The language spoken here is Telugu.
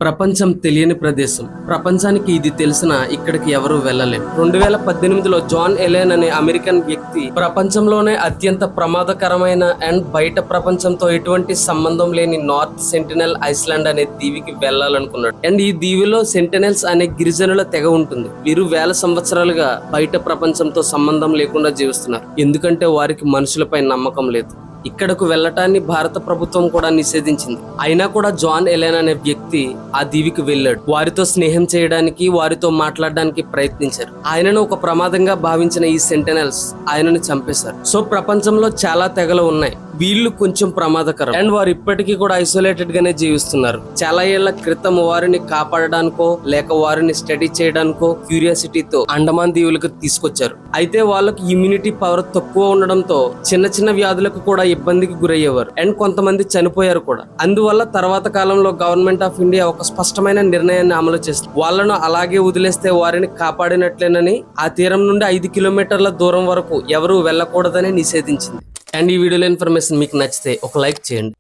ప్రపంచం తెలియని ప్రదేశం. ప్రపంచానికి ఇది తెలిసిన ఇక్కడికి ఎవరూ వెళ్ళలేరు. 2018లో జాన్ ఎలెన్ అనే అమెరికన్ వ్యక్తి ప్రపంచంలోనే అత్యంత ప్రమాదకరమైన అండ్ బయట ప్రపంచంతో ఎటువంటి సంబంధం లేని నార్త్ సెంటినెల్ ఐస్లాండ్ అనే దీవికి వెళ్ళాలనుకున్నాడు. అండ్ ఈ దీవిలో సెంటినెల్స్ అనే గిరిజనుల తెగ ఉంటుంది. వీరు వేల సంవత్సరాలుగా బయట ప్రపంచంతో సంబంధం లేకుండా జీవిస్తున్నారు. ఎందుకంటే వారికి మనుషులపై నమ్మకం లేదు. ఇక్కడకు వెళ్ళటాన్ని భారత ప్రభుత్వం కూడా నిషేధించింది. అయినా కూడా జాన్ ఎలెన్ అనే వ్యక్తి ఆ దీవికి వెళ్ళాడు. వారితో స్నేహం చేయడానికి, వారితో మాట్లాడడానికి ప్రయత్నించారు. ఆయనను ఒక ప్రమాదంగా భావించిన ఈ సెంటినెల్స్ ఆయనను చంపేశారు. సో ప్రపంచంలో చాలా తెగలు ఉన్నాయి. వీళ్ళు కొంచెం ప్రమాదకరం అండ్ వారు ఇప్పటికీ కూడా ఐసోలేటెడ్ గానే జీవిస్తున్నారు. చాలా ఏళ్ల క్రితం వారిని కాపాడడానికో లేక వారిని స్టడీ చేయడానికో క్యూరియాసిటీతో అండమాన్ దీవులకు తీసుకొచ్చారు. అయితే వాళ్ళకు ఇమ్యూనిటీ పవర్ తక్కువ ఉండడంతో చిన్న చిన్న వ్యాధులకు కూడా ఇబ్బందికి గురయ్యేవారు అండ్ కొంతమంది చనిపోయారు కూడా. అందువల్ల తర్వాత కాలంలో గవర్నమెంట్ ఆఫ్ ఇండియా ఒక స్పష్టమైన నిర్ణయాన్ని అమలు చేస్తుంది. వాళ్ళను అలాగే వదిలేస్తే వారిని కాపాడినట్లేనని ఆ తీరం నుండి 5 కిలోమీటర్ల దూరం వరకు ఎవరూ వెళ్ళకూడదని నిషేధించింది. అండ్ ఈ వీడియోలో ఇన్ఫర్మేషన్ మీకు నచ్చితే ఒక లైక్ చేయండి.